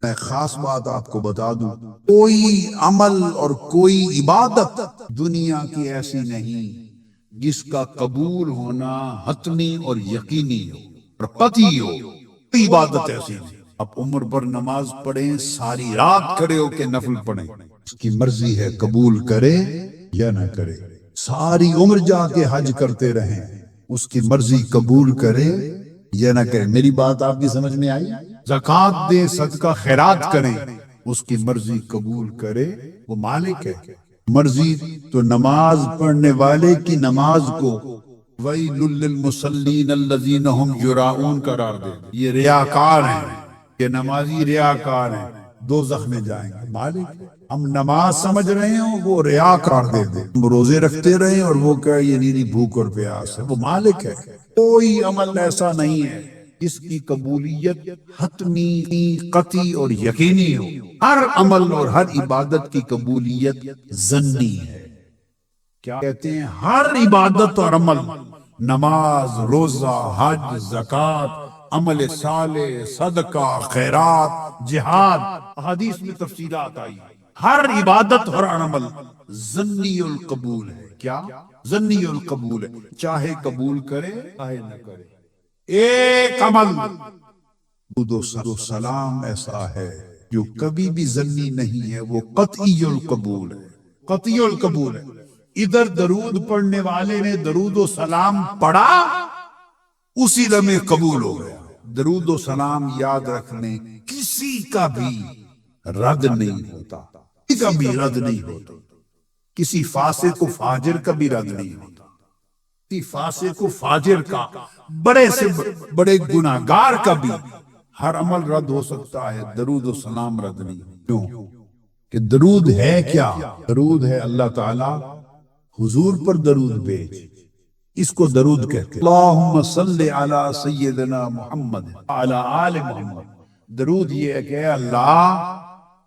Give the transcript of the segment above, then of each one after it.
میں خاص بات آپ کو بتا دوں، کوئی عمل اور کوئی عبادت دنیا کی ایسی نہیں جس کا قبول ہونا حتمی اور یقینی ہو اور قطعی ہو۔ کوئی عبادت ایسی نہیں۔ آپ عمر پر نماز پڑھیں، ساری رات کھڑے ہو کے نفل پڑھیں، اس کی مرضی ہے قبول کرے یا نہ کرے۔ ساری عمر جا کے حج کرتے رہیں، اس کی مرضی قبول کرے یا نہ کرے۔ میری بات آپ کی سمجھ میں آئی؟ زکوٰۃ دیں، صدقہ خیرات کریں، اس کی مرضی قبول کرے، وہ مالک ہے۔ مرضی تو نماز پڑھنے والے کی نماز کو وَيْلٌ لِّلْمُصَلِّينَ الَّذِينَ هُمْ يُرَاءُونَ قرار دے، یہ ریاکار ہیں، یہ نمازی ریاکار ہیں، دوزخ میں جائیں گے۔ مالک ہے۔ ہم نماز سمجھ رہے ہوں، وہ ریاکار دے دے۔ ہم روزے رکھتے رہیں اور وہ کہ یہ نیری بھوک اور پیاس ہے، وہ مالک ہے۔ کوئی عمل ایسا نہیں ہے جس کی قبولیت حتمی، قطعی اور یقینی ہو۔ ہر عمل اور ہر عبادت کی قبولیت ظنی ہے۔ کیا کہتے ہیں؟ ہر عبادت اور عمل، نماز، روزہ، حج، زکوٰۃ، عمل صالح، صدقہ، خیرات، جہاد، حدیث میں تفصیلات آئی، ہر عبادت اور عمل ظنی القبول ہے۔ کیا؟ ظنی القبول ہے، چاہے قبول کرے چاہے نہ کرے۔ ایک عمل درود و سلام ایسا ہے جو کبھی بھی ظنی نہیں ہے، وہ قطعی القبول ہے، قطعی القبول ہے۔ ادھر درود پڑھنے والے نے درود و سلام پڑھا، اسی لمحے قبول ہو گیا۔ درود و سلام یاد رکھنے کسی کا بھی رد نہیں ہوتا، کسی کا بھی رد نہیں ہوتا، کسی فاسق و فاجر کا بھی رد نہیں ہوتا، کسی فاسق و فاجر کا، بڑے سے بڑے گناہگار کا بھی ہر عمل رد ہو سکتا ہے، درود و سلام رد نہیں۔ کیوں کہ درود ہے کیا؟ درود ہے اللہ تعالی حضور پر درود بھیج، اس کو درود کہتے ہیں۔ اللہم صلی علی سیدنا محمد علی آل محمد۔ درود یہ ہے کہ اے اللہ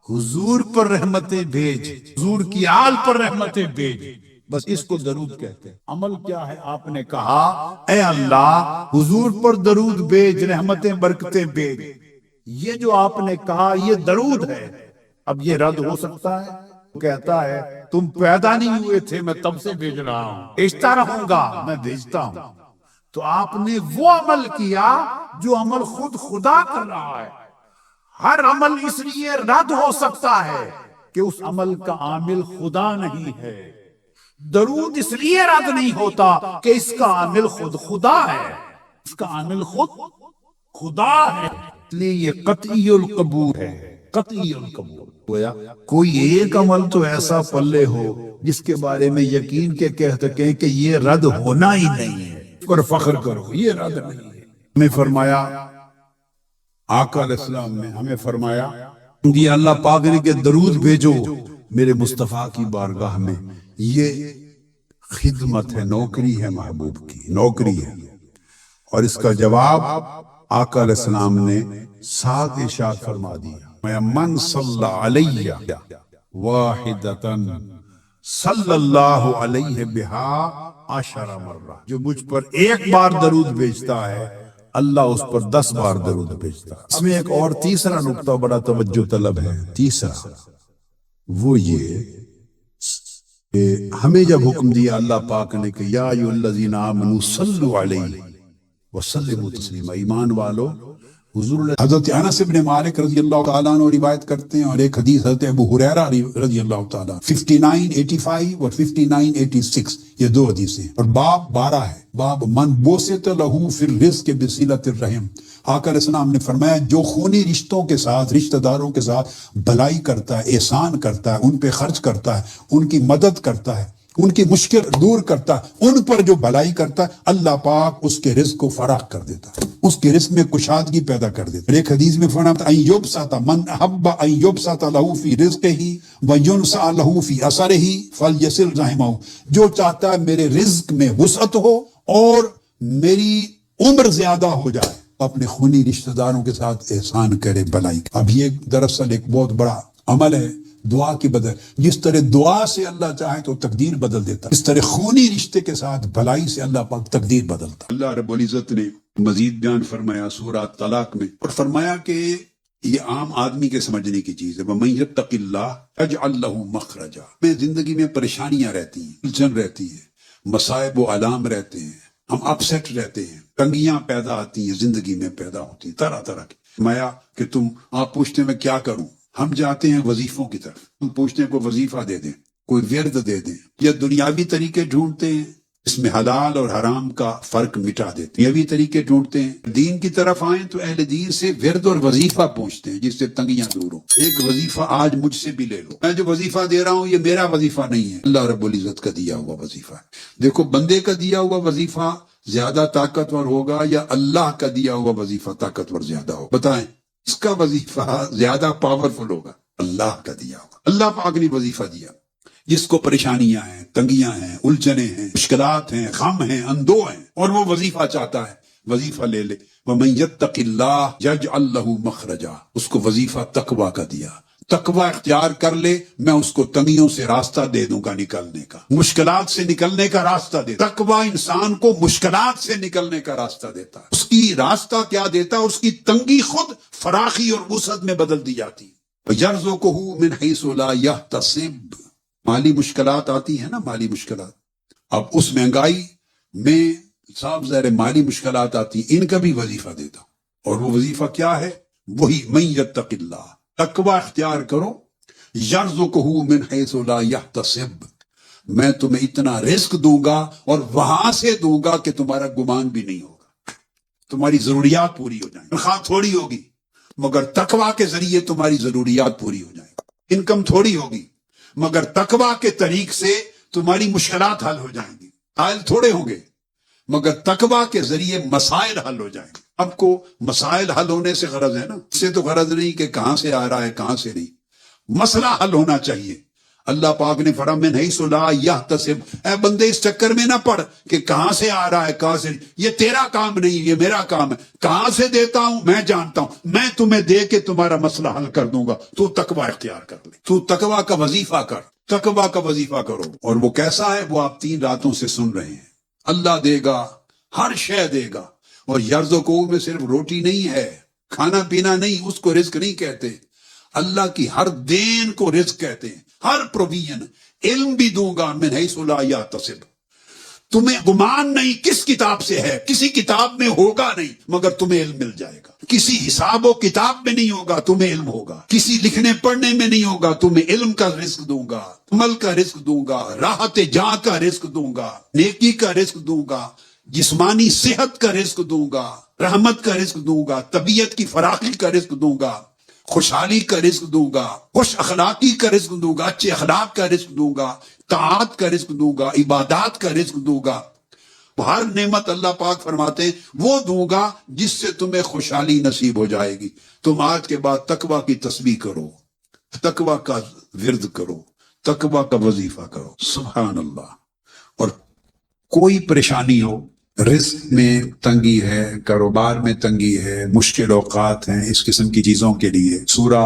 حضور پر رحمتیں بھیج، حضور کی آل پر رحمتیں بھیج، بس اس کو درود کہتے ہیں۔ عمل کیا ہے؟ آپ نے کہا اے اللہ حضور پر درود بھیج، رحمتیں برکتیں بھیج، یہ جو آپ نے کہا یہ درود ہے۔ اب یہ رد ہو سکتا ہے؟ کہتا ہے تم پیدا نہیں ہوئے تھے، میں تب سے بھیج رہا ہوں، بھیجتا رہوں گا، میں بھیجتا ہوں۔ تو آپ نے وہ عمل کیا جو عمل خود خدا کر رہا ہے۔ ہر عمل اس لیے رد ہو سکتا ہے کہ اس عمل کا عامل خدا نہیں ہے۔ درود اس لیے رد نہیں ہوتا کہ اس کا عامل خود خدا ہے، اس کا عامل خود خدا ہے، اس لیے یہ قطعی القبول ہے، قطعی القبول۔ گویا کوئی ایک عمل تو ایسا پلے ہو جس کے بارے میں یقین کے کہہ سکیں کہ یہ رد ہونا ہی نہیں ہے، اور فخر کرو یہ رد نہیں ہے۔ ہمیں فرمایا آقا علیہ السلام نے ہمیں فرمایا کہ اللہ پاک نے کہ درود بھیجو میرے مصطفیٰ کی بارگاہ میں، یہ خدمت ہے، نوکری ہے، محبوب کی نوکری ہے۔ اور اس کا جواب آقا علیہ السلام نے 7 ارشاد فرما دیا، من صلی علیہ واحدتن صلی اللہ علیہ بہا 10 مرہ، جو مجھ پر ایک بار درود بھیجتا ہے اللہ اس پر 10 بار درود بھیجتا ہے۔ اس میں ایک اور تیسرا نقطہ بڑا توجہ طلب ہے، تیسرا وہ یہ کہ ہمیں جب حکم دیا اللہ پاک نے کہ یا ایھا الذین آمنوا صلوا علیہ وسلموا تسلیما، ایمان والو حضور حضرت انس بن مالک رضی اللہ تعالیٰ عنہ روایت کرتے ہیں، اور ایک حدیث حضرت ابو ہریرہ رضی اللہ تعالیٰ 5985 اور 5986، یہ 2 حدیثیں، اور باب 12 ہے، باب من بوسط لہو فی الرزق بصلۃ الرحم۔ آقا علیہ السلام نے فرمایا جو خونی رشتوں کے ساتھ، رشتہ داروں کے ساتھ بھلائی کرتا ہے، احسان کرتا ہے، ان پہ خرچ کرتا ہے، ان کی مدد کرتا ہے، ان کی مشکل دور کرتا ہے، ان پر جو بھلائی کرتا ہے، اللہ پاک اس کے رزق کو فراخ کر دیتا ہے، اس کے رزق میں کشادگی پیدا کر دیتا ہے۔ ایک حدیث میں فرمایا ان یبسط من احب ان یبسط له فی رزقہ وینسع له فی اثرہ فلیصل رحمہ، جو چاہتا ہے میرے رزق میں وسعت ہو اور میری عمر زیادہ ہو جائے، اپنے خونی رشتہ داروں کے ساتھ احسان کرے، بھلائی۔ اب یہ دراصل ایک بہت بڑا عمل ہے، دعا کی بدل، جس طرح دعا سے اللہ چاہے تو تقدیر بدل دیتا، اس طرح خونی رشتے کے ساتھ بھلائی سے اللہ پاک تقدیر بدلتا۔ اللہ رب العزت نے مزید بیان فرمایا سورہ طلاق میں، اور فرمایا کہ یہ عام آدمی کے سمجھنے کی چیز ہے. وَمَن يَتَّقِ اللَّهَ يَجْعَلْ لَهُ مَخْرَجًا. میں زندگی میں پریشانیاں رہتی ہیں، الجھن رہتی ہے، مصائب و آلام رہتے ہیں، ہم اپ سیٹ رہتے ہیں، تنگیاں پیدا آتی ہیں، زندگی میں پیدا ہوتی ہیں طرح طرح کی. مایا کہ آپ پوچھتے ہیں میں کیا کروں، ہم جاتے ہیں وظیفوں کی طرف، ہم پوچھتے ہیں کوئی وظیفہ دے دیں، کوئی ورد دے دیں، یا دنیاوی طریقے ڈھونڈتے ہیں اس میں حلال اور حرام کا فرق مٹا دیتے ہیں، یہ بھی طریقے ڈھونڈتے ہیں. دین کی طرف آئیں تو اہل دین سے ورد اور وظیفہ پوچھتے ہیں جس سے تنگیاں دور ہوں. ایک وظیفہ آج مجھ سے بھی لے لو، میں جو وظیفہ دے رہا ہوں یہ میرا وظیفہ نہیں ہے، اللہ رب العزت کا دیا ہوا وظیفہ ہے. دیکھو بندے کا دیا ہوا وظیفہ زیادہ طاقتور ہوگا یا اللہ کا دیا ہوا وظیفہ طاقتور زیادہ ہوگا؟ بتائیں، اس کا وظیفہ زیادہ پاورفل ہوگا، اللہ کا دیا ہوگا. اللہ پاک نے وظیفہ دیا. جس کو پریشانیاں ہیں، تنگیاں ہیں، الجھنیں ہیں، مشکلات ہیں، غم ہیں، اندوہ ہیں، اور وہ وظیفہ چاہتا ہے، وظیفہ لے لے. وَمَن يَتَّقِ اللَّهَ يَجْعَلْ لَهُ مَخْرَجًا. اس کو وظیفہ تقویٰ کا دیا. تقویٰ اختیار کر لے، میں اس کو تنگیوں سے راستہ دے دوں گا نکلنے کا، مشکلات سے نکلنے کا راستہ دے. تقویٰ انسان کو مشکلات سے نکلنے کا راستہ دیتا ہے. اس کی راستہ کیا دیتا ہے؟ اس کی تنگی خود فراخی اور وسعت میں بدل دی جاتی ہے. وَيَرْزُقُهُ مِنْ حَيْثُ لَا يَحْتَسِبُ. مالی مشکلات آتی ہیں نا، مالی مشکلات. اب اس مہنگائی میں صاحب ظاہر مالی مشکلات آتی ہیں، ان کا بھی وظیفہ دیتا ہوں. اور وہ وظیفہ کیا ہے؟ وہی من یتق اللہ، تقوی اختیار کرو. یرزقہ من حیث لا یحتسب. میں تمہیں اتنا رزق دوں گا اور وہاں سے دوں گا کہ تمہارا گمان بھی نہیں ہوگا. تمہاری ضروریات پوری ہو جائیں. تنخواہ تھوڑی ہوگی مگر تقوی کے ذریعے تمہاری ضروریات پوری ہو جائیں. انکم تھوڑی ہوگی مگر تقوی کے طریق سے تمہاری مشکلات حل ہو جائیں گی. حل تھوڑے ہوں گے مگر تقوی کے ذریعے مسائل حل ہو جائیں گے. اب کو مسائل حل ہونے سے غرض ہے نا، اس سے تو غرض نہیں کہ کہاں سے آ رہا ہے کہاں سے نہیں. مسئلہ حل ہونا چاہیے. اللہ پاک نے فرمایا من حیث لا یحتسب. اے بندے اس چکر میں نہ پڑ کہ کہاں سے آ رہا ہے کہاں سے نہیں. یہ تیرا کام نہیں، یہ میرا کام ہے. کہاں سے دیتا ہوں میں جانتا ہوں، میں تمہیں دے کے تمہارا مسئلہ حل کر دوں گا. تو تقوی اختیار کر لے، تو تقوی کا وظیفہ کر، تقوی کا وظیفہ کرو. اور وہ کیسا ہے وہ آپ 3 راتوں سے سن رہے ہیں. اللہ دے گا، ہر شے دے گا. اور یرزقو میں صرف روٹی نہیں ہے، کھانا پینا نہیں، اس کو رزق نہیں کہتے. اللہ کی ہر دین کو رزق کہتے ہیں، ہر پروویژن. علم بھی دوں گا من حیث لا یحتسب. تمہیں گمان نہیں کس کتاب سے ہے، کسی کتاب میں ہوگا نہیں مگر تمہیں علم مل جائے گا. کسی حساب و کتاب میں نہیں ہوگا، تمہیں علم ہوگا. کسی لکھنے پڑھنے میں نہیں ہوگا، تمہیں علم کا رزق دوں گا، عمل کا رزق دوں گا، راحت جاں کا رزق دوں گا، نیکی کا رزق دوں گا، جسمانی صحت کا رزق دوں گا، رحمت کا رزق دوں گا، طبیعت کی فراخی کا رزق دوں گا، خوشحالی کا رزق دوں گا، خوش اخلاقی کا رزق دوں گا، اچھے اخلاق کا رزق دوں گا، طاعت کا رزق دوں گا، عبادات کا رزق دوں گا. ہر نعمت اللہ پاک فرماتے ہیں وہ دوں گا جس سے تمہیں خوشحالی نصیب ہو جائے گی. تم آج کے بعد تقوی کی تسبیح کرو، تقوی کا ورد کرو، تقوی کا وظیفہ کرو. سبحان اللہ. اور کوئی پریشانی ہو، رزق میں تنگی ہے، کاروبار میں تنگی ہے، مشکل اوقات ہیں، اس قسم کی چیزوں کے لیے سورہ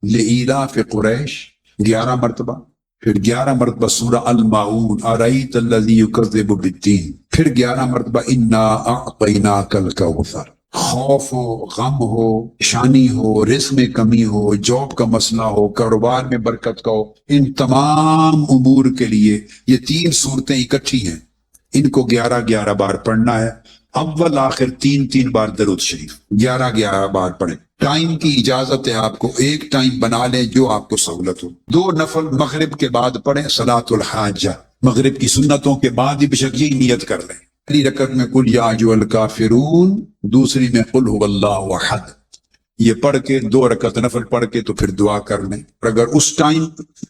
لإیلاف قریش 11 مرتبہ، پھر 11 مرتبہ سورہ الماعون ارأیت الذی یکذب بالدین، پھر 11 مرتبہ انا اعطیناک الکوثر. خوف ہو، غم ہو، پریشانی ہو، رزق میں کمی ہو، جاب کا مسئلہ ہو، کاروبار میں برکت کا ہو، ان تمام امور کے لیے یہ 3 صورتیں اکٹھی ہیں. ان کو 11 بار پڑھنا ہے. اول آخر 3 بار درود شریف 11 بار پڑھیں. ٹائم کی اجازت ہے آپ کو، ایک ٹائم بنا لیں جو آپ کو سہولت ہو. 2 نفل مغرب کے بعد پڑھیں، صلاۃ الحاجہ، مغرب کی سنتوں کے بعد ہی بشک یہی نیت کر لیں. پہلی رکعت میں قل یا ایھا الکافرون، دوسری میں قل ھو اللہ احد. یہ پڑھ کے 2 رکعت نفل پڑھ کے تو پھر دعا کر لیں. اگر اس ٹائم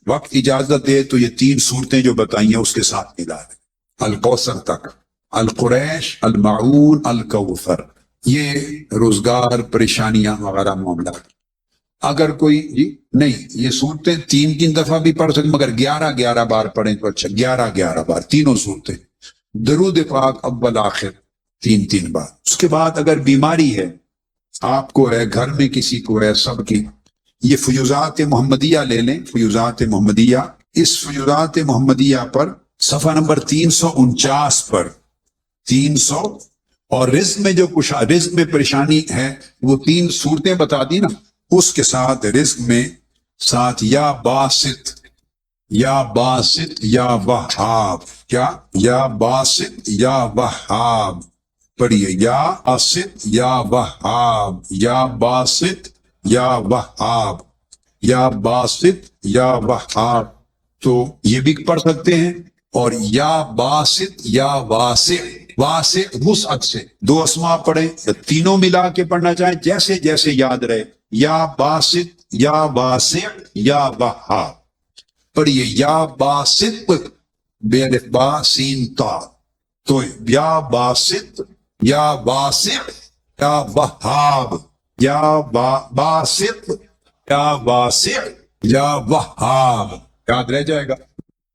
وقت اجازت دے تو یہ 3 صورتیں جو بتائی ہیں اس کے ساتھ ملا لیں الکوثر تک. القریش، المعون، الکوثر، یہ روزگار، پریشانیاں وغیرہ معاملات. اگر کوئی نہیں، یہ صورتیں 3 دفعہ بھی پڑھ سکتے مگر 11 بار پڑھیں تو اچھا. 11 بار تینوں صورتیں. درود پاک اول آخر 3 بار. اس کے بعد اگر بیماری ہے، آپ کو ہے، گھر میں کسی کو ہے، سب کی، یہ فیوزات محمدیہ لے لیں. فیوزات محمدیہ، اس فیوزات محمدیہ پر صفحہ نمبر 349 پر 300. اور رزق میں جو کچھ رزق میں پریشانی ہے وہ 3 صورتیں بتا دی نا. اس کے ساتھ رزق میں ساتھ یا باسط یا باسط یا وہاب، کیا یا باسط یا وہاب، پڑھیے یا باسط یا وہاب، یا باسط یا وہاب، یا باسط یا وہاب، تو یہ بھی پڑھ سکتے ہیں۔ اور یا باسط یا واسع، واسع وسعت سے دو اسماء پڑھیں، تینوں ملا کے پڑھنا چاہیں جیسے جیسے یاد رہے، یا باسط یا واسع یا وہاب، پڑھیے یا باسط بے الف با سین تا، تو یا باسط یا واسع یا وہاب، یا باسط یا واسع یا وہاب، یاد رہ جائے گا۔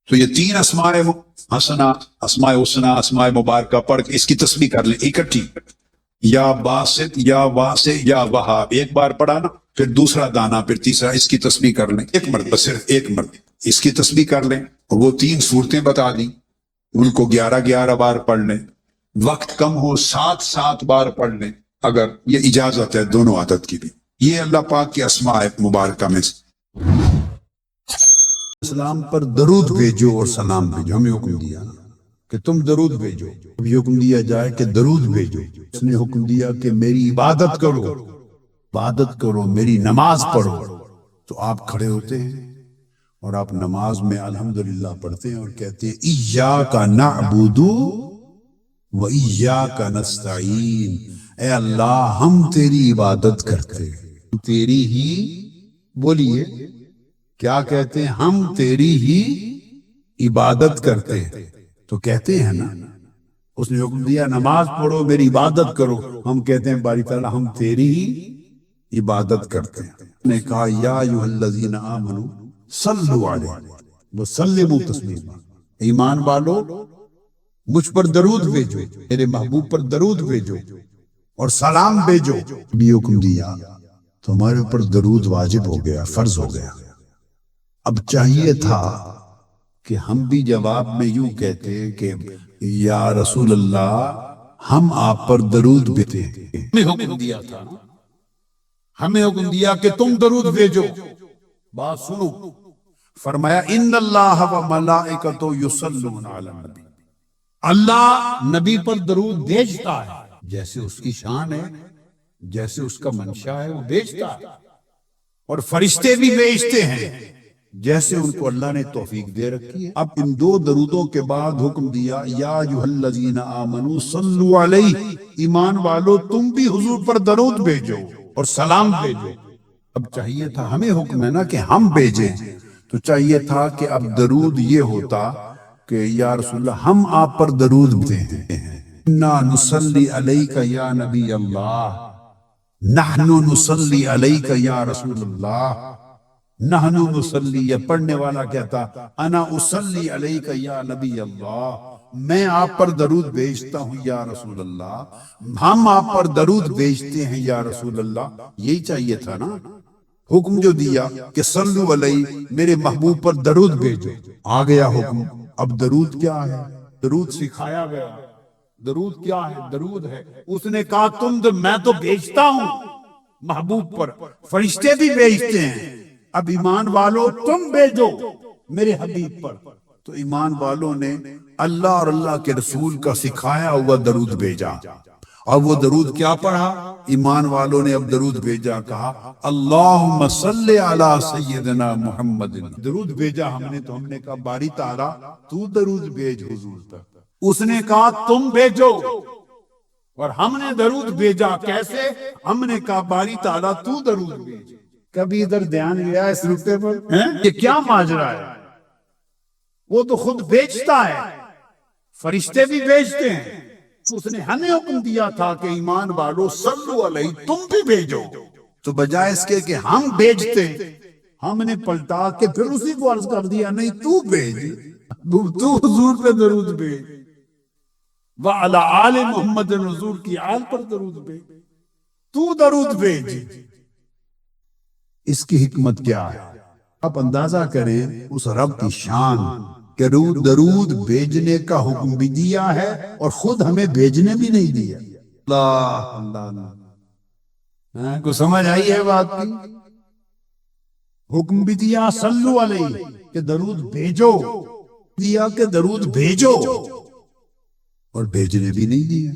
تو یہ تین اسماء حسنہ، اسماء حسنہ، اسماء مبارکہ پڑھ کے اس کی تسبیح کر لیں اکٹھی، یا باسط یا واسع یا وہاب، ایک بار پڑھا نا، پھر دوسرا دانا، پھر تیسرا، اس کی تسبیح کر لیں ایک مرتبہ، صرف ایک مرتبہ اس کی تسبیح کر لیں۔ وہ تین صورتیں بتا دیں، ان کو 11 بار پڑھ لیں، وقت کم ہو 7 بار پڑھ لیں، اگر یہ اجازت ہے دونوں عادت کی بھی۔ یہ اللہ پاک کی اسماء مبارکہ میں سے۔ اسلام پر درود بھیجو اور سلام بھیجو، ہمیں حکم دیا کہ تم درود بھیجو، ابھی حکم دیا جائے کہ درود بھیجو۔ اس نے حکم دیا کہ میری عبادت کرو، عبادت کرو، میری نماز پڑھو، تو آپ کھڑے ہوتے ہیں اور آپ نماز میں الحمدللہ پڑھتے ہیں اور کہتے ہیں ایاک نعبد و ایاک نستعین، اے اللہ ہم تیری عبادت کرتے ہیں، تیری ہی، بولیے کیا کہتے ہیں، ہم تیری ہی عبادت کرتے ہیں، تو کہتے ہیں نا، اس نے حکم دیا نماز پڑھو میری عبادت کرو، ہم کہتے ہیں باری تعالیٰ ہم تیری ہی عبادت کرتے ہیں۔ نے کہا یا ایھا الذین آمنوا صلوا علیہ وسلموا تسلیما، ایمان والو مجھ پر درود بھیجو، میرے محبوب پر درود بھیجو اور سلام بھیجو۔ بھی حکم دیا تو ہمارے اوپر درود واجب ہو گیا، فرض ہو گیا۔ اب چاہیے تھا کہ ہم بھی جواب میں یوں کہتے کہ یا رسول اللہ ہم آپ پر درود بھیجتے ہیں، ہمیں حکم دیا تھا، ہمیں حکم دیا کہ تم درود بھیجو۔ بات سنو، فرمایا ان اللہ و ملائکتہ یصلون علی النبی، اللہ نبی پر درود بھیجتا ہے، جیسے اس کی شان ہے، جیسے اس کا منشا ہے وہ بھیجتا ہے، اور فرشتے بھی بھیجتے ہیں جیسے ان کو اللہ نے توفیق دے رکھی ہے۔ اب ان دو درودوں کے بعد حکم دیا یا ایھا الذین آمنوا صلوا علیہ، ایمان والو تم بھی حضور پر درود بھیجو اور سلام بھیجو۔ اب چاہیے تھا، ہمیں حکم ہے نا کہ ہم بھیجیں، تو چاہیے تھا کہ اب درود یہ ہوتا کہ یا رسول اللہ ہم آپ پر درود بھیجتے ہیں، انا نصلی علیک یا نبی اللہ، نحن نصلی علیک یا رسول اللہ، نحن نصلی، یہ پڑھنے والا کہتا انا اصلی علیک یا نبی اللہ، میں آپ پر درود بھیجتا ہوں یا رسول اللہ، ہم آپ پر درود بھیجتے ہیں یا رسول اللہ۔ یہی چاہیے تھا نا، حکم جو دیا کہ صلو علیہ، میرے محبوب پر درود بھیجو، آ گیا حکم۔ اب درود کیا ہے؟ درود سکھایا گیا، درود کیا ہے؟ درود ہے، اس نے کہا میں تو بھیجتا ہوں محبوب پر، فرشتے بھی بھیجتے ہیں، اب ایمان والو تم بھیجو میرے حبیب پر۔ تو ایمان والوں نے اللہ اور اللہ کے رسول کا سکھایا ہوا درود بھیجا، اور وہ درود کیا پڑھا؟ ایمان والوں نے اب درود بھیجا، کہا اللہم صلی علی سیدنا محمد، درود بھیجا ہم نے، تو ہم نے کہا باری تعالیٰ تو درود بھیج حضور تک، اس نے کہا تم بھیجو، اور ہم نے درود بھیجا، کیسے؟ ہم نے کہا باری تعالیٰ تو درود بھیج۔ کبھی ادھر دھیان گیا اس نقطے پر؟ یہ کیا ماجرا ہے؟ وہ تو خود بھیجتا ہے، فرشتے بھی بھیجتے ہیں، اس نے ہمیں حکم دیا تھا کہ ایمان والو صلو علیہ تم بھی بھیجو، تو بجائے اس کے کہ ہم بھیجتے، ہم نے پلٹا کے پھر اسی کو عرض کر دیا نہیں تو بھیج، تو حضور پہ درود بھیج، وعلی آل محمد، حضور کی آل پر درود بھیج، تو درود بھیج۔ اس کی حکمت کیا ہے؟ آپ اندازہ کریں اس رب کی شان کہ درود بھیجنے کا حکم بھی دیا ہے اور خود ہمیں بھیجنے بھی نہیں دیا۔ اللہ اللہ، کو سمجھ آئی ہے بات کی؟ حکم بھی دیا صلو علیہ کہ درود بھیجو، دیا کہ درود بھیجو، اور بھیجنے بھی نہیں دیا۔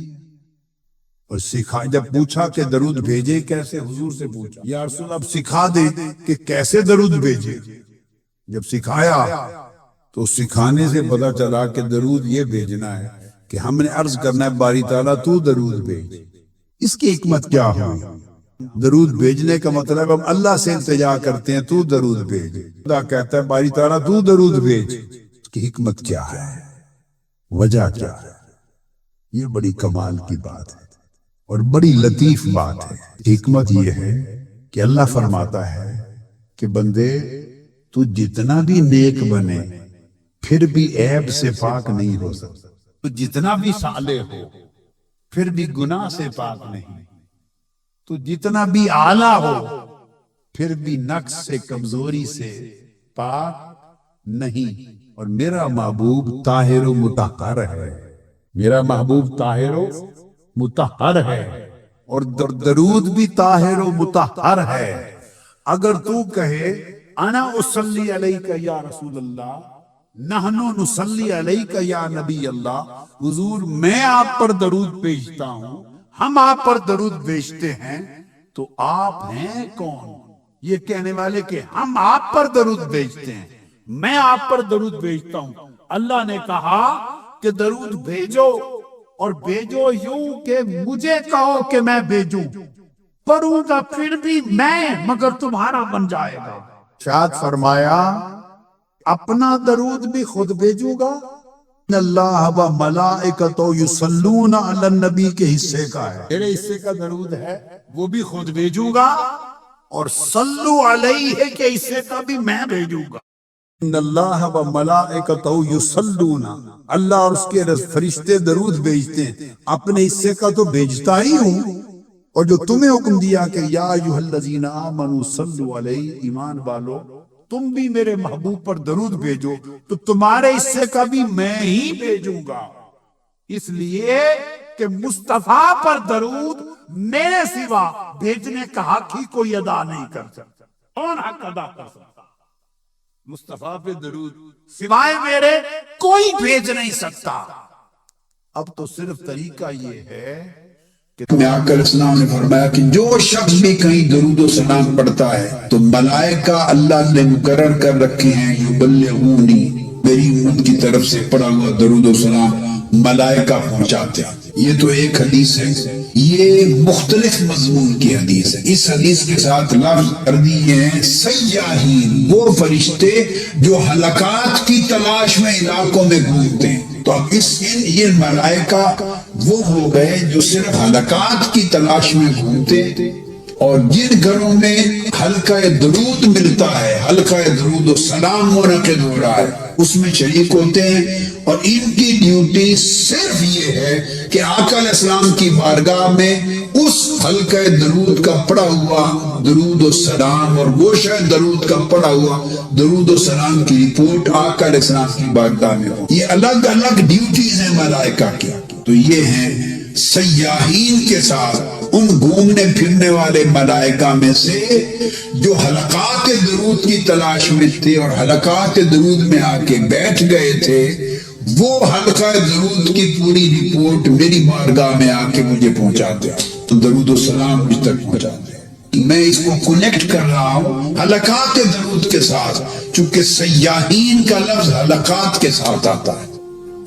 اور سکھا، جب پوچھا کہ درود بھیجے کیسے، حضور سے پوچھا یا رسول اللہ اب سکھا دے کہ کیسے درود بھیجے۔ جب سکھایا تو سکھانے سے پتا چلا کہ درود یہ بھیجنا ہے کہ ہم نے عرض کرنا ہے باری تعالیٰ تو درود بھیج۔ اس کی حکمت کیا ہوئی؟ درود بھیجنے کا مطلب ہم اللہ سے التجا کرتے ہیں تو درود بھیج، خدا کہتا ہے باری تعالیٰ تو درود بھیج۔ اس کی حکمت کیا ہے، وجہ کیا ہے؟ یہ بڑی کمال کی بات ہے اور بڑی لطیف بات ہے۔ حکمت یہ ہے کہ اللہ فرماتا ہے کہ بندے تو جتنا بھی نیک بنے پھر بھی عیب سے پاک نہیں ہو سکتا، تو جتنا بھی صالح ہو پھر بھی گناہ سے پاک نہیں، تو جتنا بھی اعلیٰ ہو پھر بھی نقص سے، کمزوری سے پاک نہیں۔ اور میرا محبوب طاہر و مطہر ہے، میرا محبوب طاہر و مطہر ہے، اور درود بھی طاہر و مطہر ہے۔ اگر تو کہے انا اصلی علیک یا رسول اللہ، نحنو نصلی علیک یا نبی اللہ، حضور میں آپ پر درود بھیجتا ہوں، ہم آپ پر درود بھیجتے ہیں، تو آپ ہیں کون یہ کہنے والے کہ ہم آپ پر درود بھیجتے ہیں، میں آپ پر درود بھیجتا ہوں؟ اللہ نے کہا کہ درود بھیجو، اور بھیجو یوں کہ مجھے کہو کہ میں بھیجوں، پڑھوں گا پھر بھی میں، مگر تمہارا بن جائے گا۔ شاد فرمایا اپنا درود بھی خود بھیجوں گا، ان اللہ و ملائکتہ یصلون علی النبی کے حصے کا ہے، میرے حصے کا درود ہے وہ بھی خود بھیجوں گا، اور صلو علیہ کے حصے کا بھی میں بھیجوں گا۔ ان اللہ و ملائکتہ یصلون، اللہ اور اس کے فرشتے درود بھیجتے ہیں، اپنے حصے کا تو بھیجتا ہی ہوں، اور جو تمہیں حکم دیا کہ یا ایھا الذین آمنوا صلوا علیہ، ایمان والو تم بھی میرے محبوب پر درود بھیجو، تو تمہارے حصے کا بھی میں ہی بھیجوں گا، اس لیے کہ مصطفیٰ پر درود میرے سوا بھیجنے کا حق ہی کوئی ادا نہیں کر سکتا۔ کون حق ادا کر سکتا؟ مصطفیٰ پہ درود سوائے میرے کوئی بھیج نہیں سکتا۔ اب تو صرف طریقہ یہ ہے کہ آقا علیہ السلام نے فرمایا کہ جو شخص بھی کہیں درود و سلام پڑھتا ہے تو ملائکہ اللہ نے مقرر کر رکھے ہیں یبلغونی، میری امت کی طرف سے پڑھا ہوا درود و سلام ملائکہ پہنچاتے ہیں۔ یہ تو ایک حدیث ہے، یہ مختلف مضمون کی حدیث ہے۔ اس حدیث کے ساتھ لفظ کر دیے ہیں سیاحین، وہ فرشتے جو حلقات کی تلاش میں علاقوں میں گھومتے ہیں۔ تو اب یہ ملائکہ وہ ہو گئے جو صرف حلقات کی تلاش میں گھومتے، اور جن گھروں میں حلقہ درود ملتا ہے، حلقہ درود و سلام منعقد ہو رہا ہے، اس میں شریک ہوتے ہیں، اور ان کی ڈیوٹی صرف یہ ہے کہ آقا علیہ السلام کی بارگاہ میں اس حلقہ درود کا پڑھا ہوا درود و سلام اور وہ شاید درود کا پڑھا ہوا درود و سلام کی رپورٹ آقا علیہ السلام کی بارگاہ میں ہو۔ یہ الگ الگ ڈیوٹیز ہیں ملائکہ کی۔ تو یہ ہیں سیاحین کے ساتھ ان گھومنے پھرنے والے ملائکہ میں سے جو حلقات درود کی تلاش میں تھے اور حلقات درود میں آ کے بیٹھ گئے تھے، وہ حلقہ درود کی پوری رپورٹ میری بارگاہ میں آ کے مجھے پہنچاتے ہیں، تو درود و سلام مجھ تک پہنچاتے ہیں۔ میں اس کو کنیکٹ کر رہا ہوں حلقات درود کے ساتھ، چونکہ سیاحین کا لفظ حلقات کے ساتھ آتا ہے،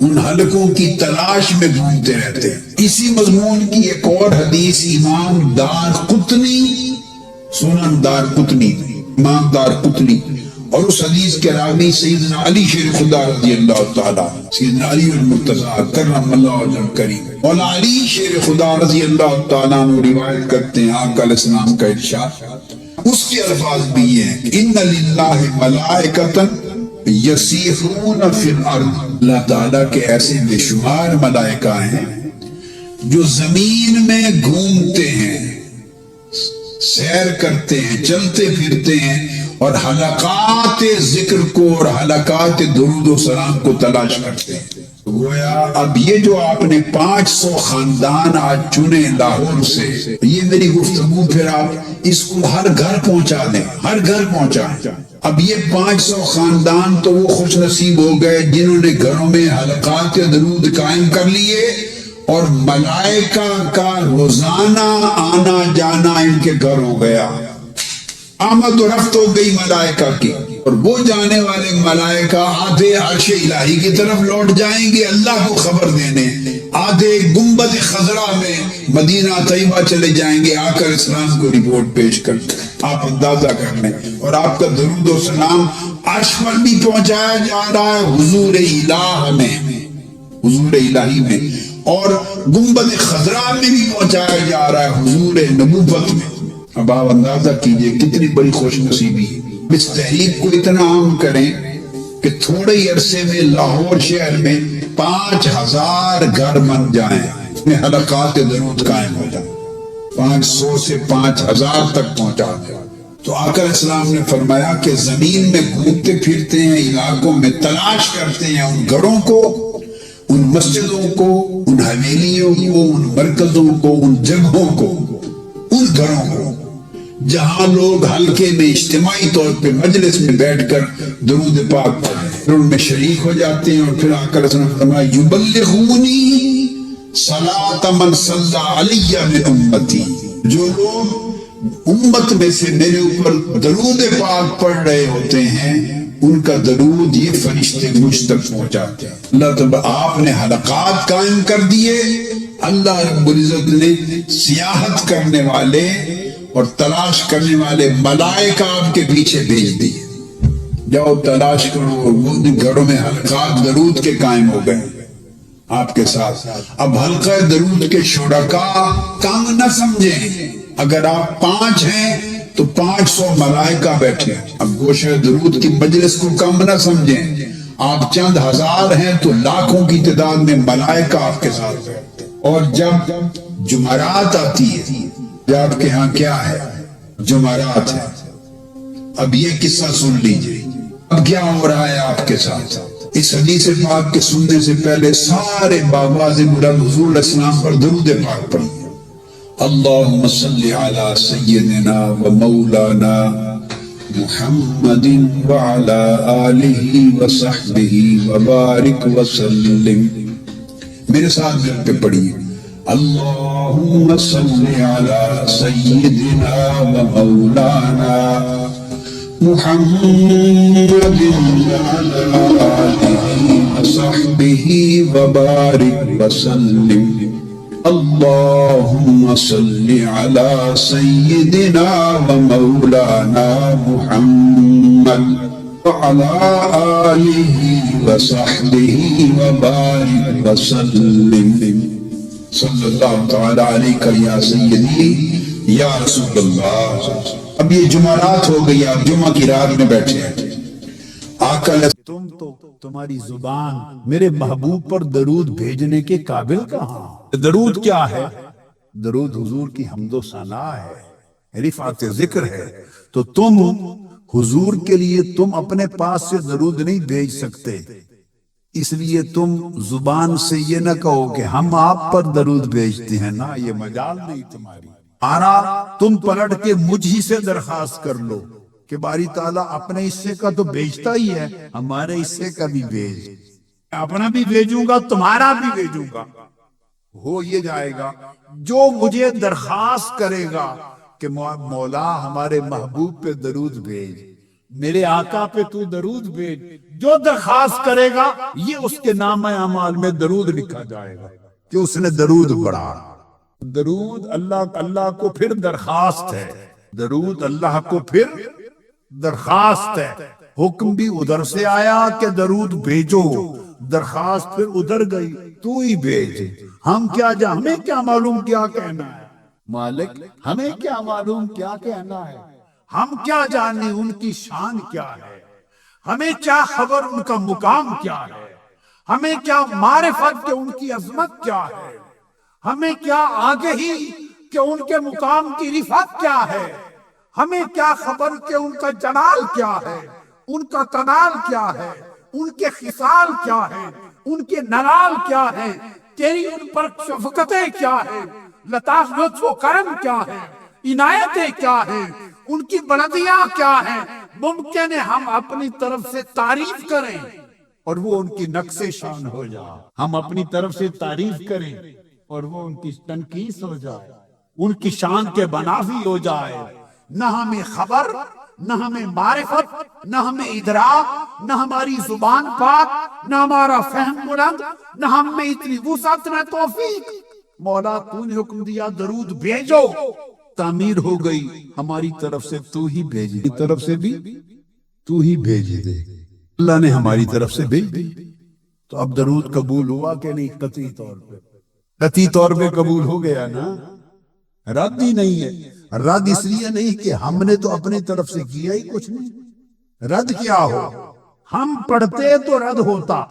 ان حلقوں کی تلاش میں گھومتے رہتے ہیں۔ اسی مضمون کی ایک اور حدیث امام دار قطنی، سنن دار قطنی، امام دار قطنی، اور اس حدیث کے راوی سیدنا علی شیر خدا رضی اللہ تعالیٰ، سیدنا علی المرتضیٰ کرم اللہ وجہ کریم، مولا علی شیر خدا رضی اللہ تعالیٰ نے روایت کرتے ہیں آقا علیہ السلام کا ارشاد، اس کے الفاظ بھی یہ ہیں کہ ان للہ ملائکۃ یسیحون فی الارض، اللہ تعالیٰ کے ایسے بے شمار ملائکہ ہیں جو زمین میں گھومتے ہیں، سیر کرتے ہیں، چلتے پھرتے ہیں، اور حلقات ذکر کو اور حلقات درود و سلام کو تلاش کرتے ہیں۔ گویا اب یہ جو آپ نے 500 خاندان آج چنے لاہور سے، یہ میری گفتگو پھر آپ اس کو ہر گھر پہنچا دیں، ہر گھر پہنچائیں۔ اب یہ 500 خاندان تو وہ خوش نصیب ہو گئے جنہوں نے گھروں میں حلقات درود قائم کر لیے، اور ملائکہ کا روزانہ آنا جانا ان کے گھر ہو گیا، آمد و رفت ہو گئی ملائکہ کی، اور وہ جانے والے ملائکہ آدھے عرش الہی کی طرف لوٹ جائیں گے اللہ کو خبر دینے، آدھے گنبد خضرا میں مدینہ طیبہ چلے جائیں گے آ کر اسلام کو رپورٹ پیش کر۔ آپ اندازہ کر لیں، اور آپ کا درود و سلام عرش پر بھی پہنچایا جا رہا ہے، حضور الہ میں، حضور الہی میں، اور گنبد خضرا میں بھی پہنچایا جا رہا ہے، حضور نبوت میں۔ اب آپ اندازہ کیجئے کتنی بڑی خوش نصیبی ہے۔ اس تحریک کو اتنا عام کریں کہ تھوڑے ہی عرصے میں لاہور شہر میں 5000 گھر بن جائیں، میں حلقات درود قائم ہو جائیں، 500 سے 5000 تک پہنچا دیں۔ تو آقا اسلام نے فرمایا کہ زمین میں گھومتے پھرتے ہیں، علاقوں میں تلاش کرتے ہیں ان گھروں کو، ان مسجدوں کو، ان حویلیوں کو، ان مرکزوں کو، ان جگہوں کو، ان گھروں کو جہاں لوگ حلقے میں اجتماعی طور پہ مجلس میں بیٹھ کر درود پاک پھر ان میں شریک ہو جاتے ہیں، اور پھر آقا رسول اللہ فرمایا یبلغونی صلاۃ من صلی علی من امتی، جو لوگ امت میں سے میرے اوپر درود پاک پڑھ رہے ہوتے ہیں ان کا درود یہ فرشتے مجھ تک پہنچاتے ہیں۔ اللہ تعالیٰ آپ نے حلقات قائم کر دیے، اللہ رب العزت نے سیاحت کرنے والے اور تلاش کرنے والے ملائکہ آپ کے پیچھے بھیج دیے، جاؤ تلاش کرو، اور وہ گھروں میں حلقات درود کے قائم ہو گئے آپ کے ساتھ۔ اب حلقہ درود کے شرکاء کم نہ سمجھیں، اگر آپ 5 ہیں تو 500 ملائکہ بیٹھے، اب گوشہ درود کی مجلس کو کم نہ سمجھیں، آپ چند ہزار ہیں تو لاکھوں کی تعداد میں ملائکہ آپ کے ساتھ بیٹھتے۔ اور جب جمعرات آتی ہے، آپ کے ہاں کیا ہے؟ جمعرات ہے۔ اب یہ قصہ سن لیجئے، اب کیا ہو رہا ہے آپ کے ساتھ۔ اس حدیث پاک کے سننے سے پہلے سارے باواز بلند حضور علیہ السلام پر درود پاک پڑھیں۔ اللہم صلی علی سیدنا و مولانا محمد وعلی آلہ وصحبہ وبارک وسلم۔ میرے ساتھ مل کے پڑھیے، اللہم صلی علی سیدنا و مولانا محمد وعلی آلہ وصحبہ وبارک وسلم۔ اللہم صلی علی سیدنا و مولانا محمد وعلی آلہ وصحبہ وبارک وسلم۔ صلی اللہ تعالی علیہ یا سیدی یا رسول اللہ۔ اب یہ جمعرات ہو گئی، آپ جمعہ کی رات میں بیٹھے ہیں، آقا تم تو تمہاری زبان میرے محبوب پر درود بھیجنے کے قابل کہاں؟ درود کیا ہے؟ درود حضور کی حمد و ثنا ہے، رفعت ذکر ہے، تو تم حضور کے لیے تم اپنے پاس سے درود نہیں بھیج سکتے، اس لیے تم زبان سے یہ نہ کہو کہ ہم آپ پر درود بھیجتے ہیں، نہ یہ مجال نہیں تمہاری۔ تم پلٹ کے مجھ ہی سے درخواست کر لو کہ باری تعالیٰ اپنے حصے کا تو بھیجتا ہی ہے، ہمارے حصے کا بھی بھیج، اپنا بھی بھیجوں گا تمہارا بھی بھیجوں گا۔ ہو یہ جائے گا جو مجھے درخواست کرے گا کہ مولا ہمارے محبوب پہ درود بھیج، میرے آقا پہ تو درود بھیج، جو درخواست کرے گا یہ اس کے نام اعمال میں درود لکھا جائے گا کہ اس نے درود پڑھا۔ درود اللہ کو پھر درخواست ہے، درود اللہ کو پھر درخواست ہے، حکم بھی ادھر سے آیا کہ درود بھیجو، درخواست پھر ادھر گئی تو ہی بھیج۔ ہم کیا ہمیں کیا معلوم کیا کہنا ہے مالک، ہمیں کیا معلوم کیا کہنا ہے، ہم کیا جانے ان کی شان کیا ہے، ہمیں کیا خبر ان کا مقام کیا ہے، ہمیں کیا معرفت کہ ان کی عظمت کیا ہے، ہمیں کیا آگہی کہ ان کے مقام کی رفعت کیا ہے، ہمیں کیا خبر کہ ان کا جلال کیا ہے، ان کا تنال کیا ہے، ان کے خصال کیا ہے، ان کے نلال کیا ہیں، تیری ان پر شفقتیں کیا ہیں، لطاف لطف و کرم کیا ہیں، عنایتیں کیا ہیں، ان کی بلندیاں کیا ہیں۔ ممکن ہے ہم اپنی طرف سے تعریف کریں اور وہ ان کی نقص شان ہو جائے، ہم اپنی طرف سے تعریف کریں اور وہ ان کی تنقیص ہو جائے، ان کی شان کے منافی ہو جائے۔ نہ ہمیں خبر، نہ ہمیں معرفت، نہ ہمیں ادراک، نہ ہماری زبان پاک، نہ ہمارا فہم بلند، نہ ہم میں اتنی وسعت، نہ توفیق۔ مولا تو نے حکم دیا درود بھیجو، تعمیر ہو گئی، ہماری طرف سے تو ہی بھیج دے، طرف سے بھی تو ہی بھیج دے، اللہ نے ہماری طرف سے بھیج دی۔ تو اب درود قبول ہوا کہ نہیں؟ قطعی طور پہ، قطعی طور پہ قبول ہو گیا نا، رد ہی نہیں ہے۔ رد اس لیے نہیں کہ ہم نے تو اپنی طرف سے کیا ہی کچھ نہیں، رد کیا ہو، ہم پڑھتے تو رد ہوتا۔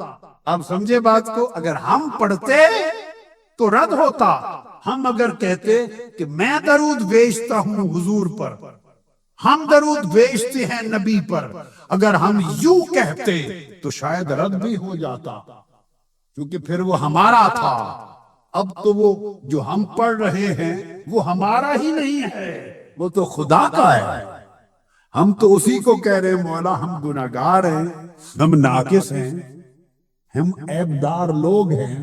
آپ سمجھے بات کو، اگر ہم پڑھتے تو رد ہوتا، ہم اگر کہتے کہ میں درود بھیجتا ہوں حضور پر، ہم درود بھیجتے ہیں نبی پر، اگر ہم یوں کہتے تو شاید رد بھی ہو جاتا، کیونکہ پھر وہ ہمارا تھا۔ اب تو وہ جو ہم پڑھ رہے ہیں وہ ہمارا ہی نہیں ہے، وہ تو خدا کا ہے۔ ہم تو اسی کو کہہ رہے ہیں مولا ہم گناہگار ہیں، ہم ناقص ہیں، ہم عیبدار لوگ ہیں،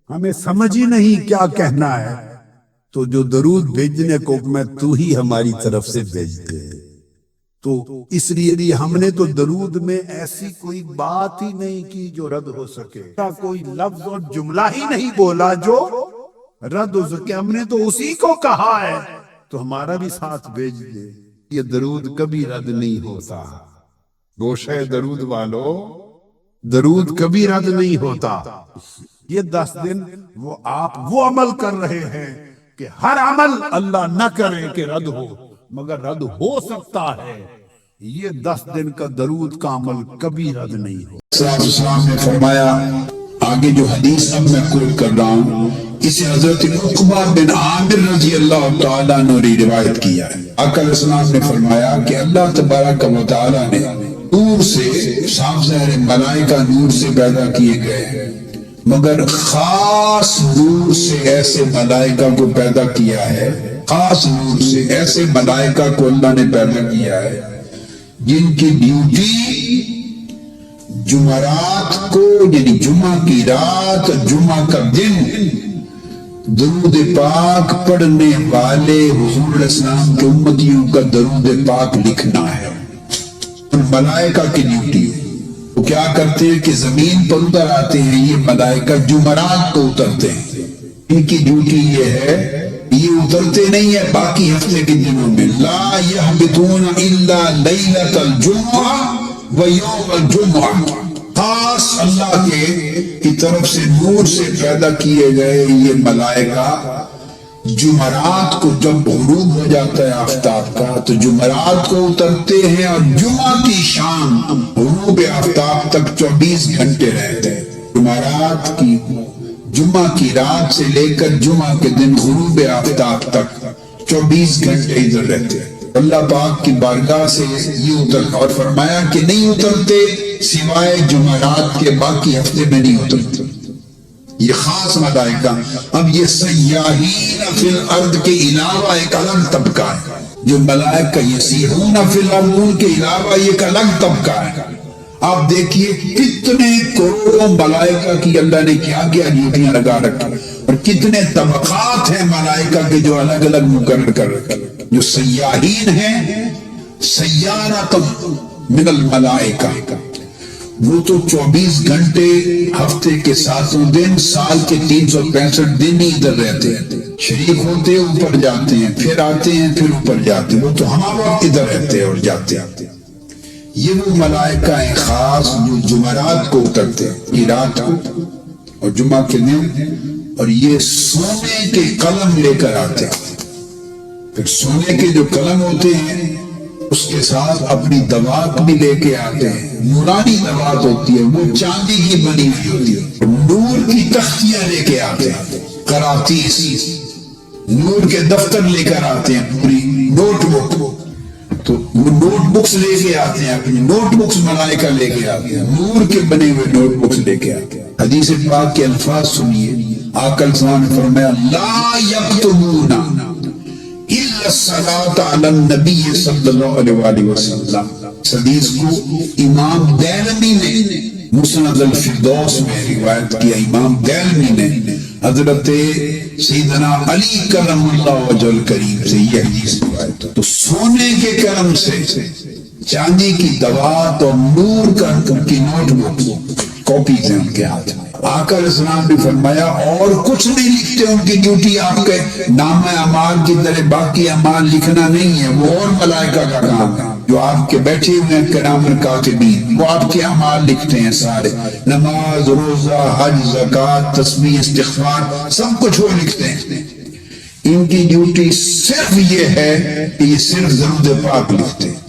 ہمیں سمجھ ہی نہیں کیا کہنا ہے۔ تو جو درود بھیجنے کو میں تو ہی ہماری طرف سے بھیج دے، تو اس لیے ہم نے تو درود میں ایسی کوئی بات ہی نہیں کی جو رد ہو سکے، کوئی لفظ اور جملہ ہی نہیں بولا جو رد ہو سکے۔ ہم نے تو اسی کو کہا ہے تو ہمارا بھی ساتھ بھیج دے۔ یہ درود کبھی رد نہیں ہوتا، گوشہ درود والو، درود کبھی رد نہیں ہوتا۔ یہ 10 دن وہ آپ وہ عمل کر رہے ہیں کہ ہر عمل اللہ نہ کرے کہ رد ہو، مگر رد ہو سکتا ہے۔ یہ 10 دن کا درود کا عمل کبھی رد نہیں ہو۔ السلام نے فرمایا، آگے جو حدیث اب میں کوٹ کر رہا ہوں اسے حضرت عقبہ بن عامر رضی اللہ تعالیٰ نے روایت کیا ہے۔ آقا علیہ السلام نے فرمایا کہ اللہ تبارک و تعالیٰ نے نور سے، صاف ظاہر ملائکہ نور سے پیدا کیے گئے، مگر خاص نور سے ایسے ملائکہ کو پیدا کیا ہے، خاص نور سے ایسے ملائکہ کو اللہ نے پیدا کیا ہے جن کی ڈیوٹی جمعرات کو، یعنی جمعہ کی رات، جمعہ کا دن درود پاک پڑھنے والے حضور علیہ السلام کے امتیوں کا درود پاک لکھنا ہے۔ اور ملائکہ کی ڈیوٹی وہ کیا کرتے ہیں کہ زمین پر اتر آتے ہیں، یہ ملائکہ جمعرات کو اترتے ہیں، ان کی ڈیوٹی یہ ہے، یہ اترتے نہیں ہے باقی ہفتے کے دنوں میں، لا یہبطون الا لیلۃ الجمعہ و یوم الجمعہ، خاص اللہ کی طرف سے نور سے پیدا کیے گئے یہ ملائکہ جمعرات کو جب غروب ہو جاتا ہے آفتاب کا تو جمعرات کو اترتے ہیں، اور جمعہ کی شام غروب آفتاب تک 24 گھنٹے رہتے ہیں۔ جمعرات کی، جمعہ کی رات سے لے کر جمعہ کے دن غروب آفتاب تک 24 گھنٹے ادھر رہتے ہیں۔ اللہ پاک کی بارگاہ سے یہ اترنا، اور فرمایا کہ نہیں اترتے سوائے جمعرات کے، باقی ہفتے میں نہیں اترتے۔ یہ خاص ملائکہ۔ اب یہ سیاحین فی الارض کے علاوہ ایک الگ طبقہ ہے، جو ملائکہ یسیحون فی الارض ان کے علاوہ ایک الگ طبقہ ہے۔ آپ دیکھیے کتنے کروڑوں ملائکہ کی اللہ نے کیا کیا ڈیوٹیاں لگا رکھی، اور کتنے طبقات ہیں ملائکہ کے جو الگ الگ مقرر کر رکھے۔ جو سیاحین ہیں، سیارۃ من الملائکہ، وہ تو 24 گھنٹے ہفتے کے 7 دن، سال کے 365 دن ہی ادھر رہتے ہیں، شریک ہوتے ہیں، اوپر جاتے ہیں، پھر آتے ہیں، پھر اوپر جاتے ہیں، وہ تو ہم وقت ادھر رہتے ہیں اور جاتے ہیں۔ یہ وہ ملائکہ ہیں خاص جو جمعرات کو اترتے ہیں، یہ رات کو اور جمعہ کے دن، اور یہ سونے کے قلم لے کر آتے ہیں۔ پھر سونے کے جو قلم ہوتے ہیں اس کے ساتھ اپنی دوات بھی لے کے آتے ہیں، نورانی دوات ہوتی ہے، وہ چاندی کی بنی ہوئی ہوتی ہے، نور کی تختیاں لے کے آتے ہیں، کراتیس، نور کے دفتر لے کر آتے ہیں، پوری نوٹ بک، تو وہ نوٹ بکس لے کے آتے ہیں، اپنی نوٹ بکس ملائکہ لے کے آتے ہیں، نور کے بنے ہوئے نوٹ بکس لے کے آتے ہیں۔ حدیث پاک کے الفاظ سنیے، آقا السلام نے فرمایا لا یکتمون الا الصلاۃ علی النبی صلی اللہ علیہ وآلہ وسلم. اس حدیث کو امام دیلمی نے مسند الفردوس میں روایت کیا. امام دیلمی نے حضرت سیدنا علی کرم اللہ وجہ الکریم سے یہ حدیث روایت. تو سونے کے کرم سے چاندی کی دوات اور نور کی نوٹ بک کاپیز ہیں ان کے ہاتھ میں. آقا علیہ السلام نے فرمایا اور کچھ نہیں لکھتے، ان کی ڈیوٹی آپ کے نامہ اعمال کی طرح باقی اعمال لکھنا نہیں ہے، وہ اور ملائکہ کا کام ہے جو آپ کے بیٹھے ہوئے ہیں کرام الکاتبین، وہ آپ کے اعمال لکھتے ہیں سارے، نماز، روزہ، حج، زکوٰۃ، تسبیح، استغفار، سب کچھ وہ لکھتے ہیں. ان کی ڈیوٹی صرف یہ ہے کہ یہ صرف درود پاک لکھتے ہیں.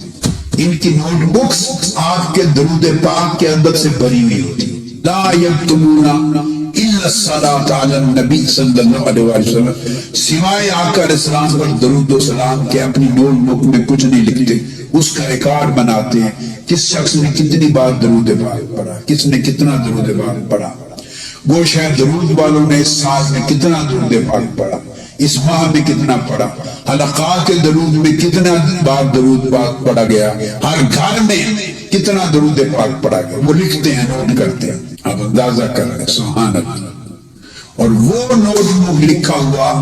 ان کی نوٹ بکس آپ کے درود پاک کے اندر سے بھری ہوئی ہوتی. لا یکتمون الا الصلاۃ علی النبی صلی اللہ علیہ وسلم، سوائے آقا علیہ السلام پر درود و سلام کے اپنی نوٹ بک میں کچھ نہیں لکھتے. اس کا ریکارڈ بناتے ہیں کس شخص نے کتنی بار درود پاک پڑھا، کس نے کتنا درود پاک پڑھا، وہ شاید درود والوں نے اس سال میں کتنا درود پاک پڑھا، اس ماہ میں کتنا پڑھا، حلقات درود میں کتنا بار درود پاک پڑھا گیا، ہر گھر میں کتنا درود پاک پڑھا گیا، وہ لکھتے ہیں، نوٹ کرتے ہیں. آپ اندازہ کر رہے ہیں، سبحان اللہ. اور وہ نوٹ بک لکھا ہوا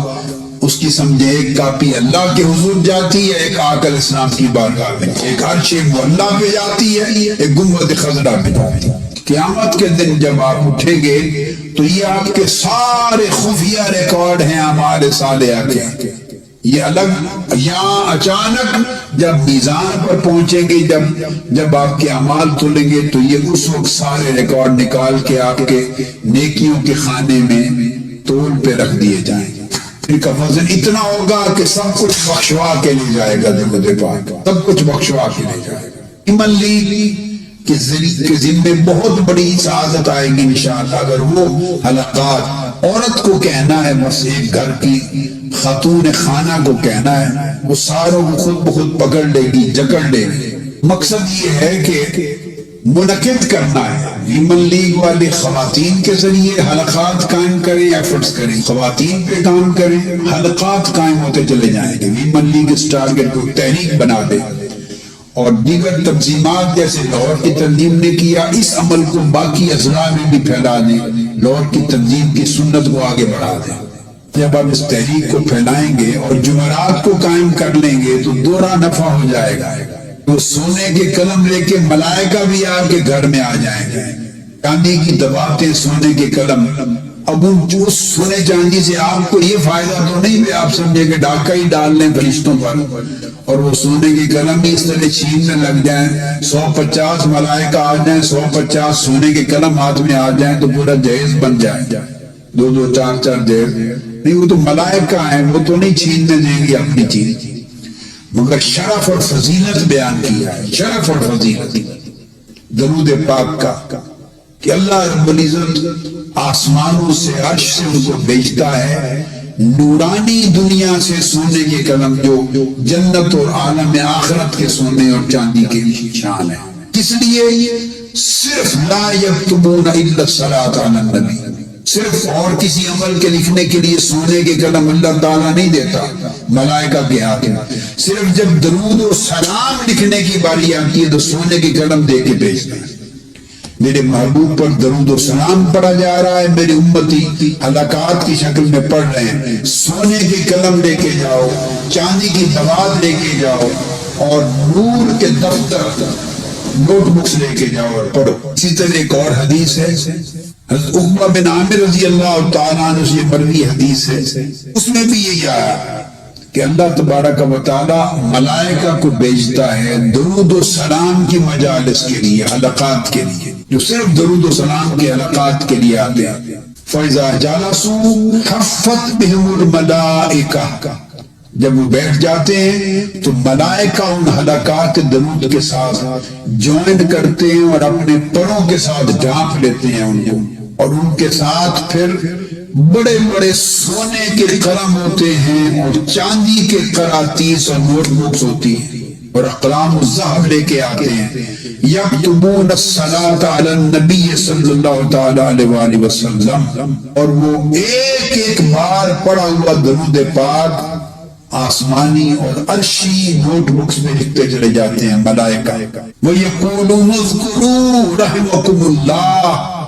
اس کی سمجھے ایک کاپی اللہ کے حضور جاتی ہے، ایک آقا علیہ السلام کی بارگاہ میں، ایک عرش معلیٰ پہ جاتی ہے، ایک گنبد خضرا پہ جاتی ہے. قیامت کے دن جب آپ اٹھیں گے تو یہ آپ کے سارے خفیہ ریکارڈ ہیں اعمال صالحہ کے. یہ الگ یہاں اچانک جب میزان پر پہنچیں گے، جب آپ کے اعمال تولیں گے تو یہ اس وقت سارے ریکارڈ نکال کے آپ کے نیکیوں کے خانے میں تول پہ رکھ دیے جائیں گے. ان کا وزن اتنا ہوگا کہ سب کچھ بخشوا کے لے جائے گا. درود پاک سب کچھ بخشوا کے لے جائے گا. ایمن لیگ کے ذمے بہت بڑی سعادت آئے گی انشاءاللہ اگر وہ حلقات. عورت کو کہنا ہے، بس ایک گھر کی خاتون خانہ کو کہنا ہے، وہ ساروں کو خود بخود پکڑ لے گی، جکڑ لے گی. مقصد یہ ہے کہ منعقد کرنا ہے. ویمن لیگ والے خواتین کے ذریعے حلقات قائم کریں، ایفرٹس کریں، خواتین پہ کام کریں، حلقات قائم ہوتے چلے جائیں گے. ویمن لیگ اس ٹارگٹ کو تحریک بنا دے، اور دیگر تنظیمات جیسے لاہور کی تنظیم نے کیا اس عمل کو باقی اضلاع میں بھی پھیلا دیں، لاہور کی تنظیم کی سنت کو آگے بڑھا دیں. جب آپ اس تحریک کو پھیلائیں گے اور جمعرات کو قائم کر لیں گے تو دوہرا نفع ہو جائے گا. تو سونے کے قلم لے کے ملائکہ بھی آپ کے گھر میں آ جائیں گے. چاندی کی دواتیں، سونے کے قلم. اب اس سونے چاندی سے آپ کو یہ فائدہ تو نہیں کہ آپ سمجھے کہ ڈاکہ ہی ڈال لیں فرشتوں پر اور وہ سونے کے قلم ہی اس طرح چھیننے لگ جائیں، 150 ملائکہ آ جائیں، 150 سونے کے قلم ہاتھ میں آ جائیں تو پورا جہیز بن جائے، 2 4 جہیز. نہیں، وہ تو ملائکہ ہیں، وہ تو نہیں چھیننے دیں گے اپنی چیز. مگر شرف اور فضیلت بیان کیا ہے، شرف اور فضیلت درود پاک کا، کہ اللہ رب العزت آسمانوں سے، عرش سے ان کو بھیجتا ہے. نورانی دنیا سے سونے کے قلم جو جنت اور عالم آخرت کے سونے اور چاندی کے شان ہے. کس لیے؟ صرف لا یکتبون الا الصلاۃ علی النبی. صرف اور کسی عمل کے لکھنے کے لیے سونے کے قلم اللہ تعالیٰ نہیں دیتا، ملائکہ کے ہاتھ میں. صرف جب درود و سلام لکھنے کی باری آتی ہے تو سونے کے قلم دے کے بھیجتا ہے. میرے محبوب پر درود و سلام پڑھا جا رہا ہے، میری امتی حلقات کی شکل میں پڑھ رہے ہیں. سونے کے قلم لے کے جاؤ، چاندی کی دوات لے کے جاؤ، اور نور کے دفتر، نوٹ بکس لے کے جاؤ اور پڑھو. اسی طرح ایک اور حدیث ہے، حضرت عقبہ بن عامر رضی اللہ تعالیٰ عنہ سے مروی حدیث ہے، اس میں بھی یہی آیا کہ اللہ تبارک و تعالی ملائکہ کو بھیجتا ہے درود و سلام کی مجالس کے لیے، حلقات کے لیے، جو صرف درود و سلام کے حلقات کے لیے آتے ہیں. فَإِذَا جَلَسُوا حَفَّتْ بِهِمُ الْمَلَائِكَةُ. جب وہ بیٹھ جاتے ہیں تو ملائکہ ان حلقات درود کے ساتھ جوائن کرتے ہیں اور اپنے پروں کے ساتھ ڈھانپ لیتے ہیں ان کو، اور ان کے ساتھ پھر بڑے بڑے سونے کے قلم ہوتے ہیں اور چاندی کے قراطیس اور نوٹ بکس ہوتی ہیں. اور اقلام الذهب لے کے آتے ہیں، یکتبون الصلاۃ علی النبی صلی اللہ تعالی علیہ وآلہ وسلم، اور وہ ایک ایک بار پڑھا ہوا درود پاک آسمانی اور عرشی نوٹ بکس میں لکھتے چلے جاتے ہیں ملائکہ۔ وَيَقُولُونَ اذْكُرُوا رَحِمَكُمُ اللَّهُ،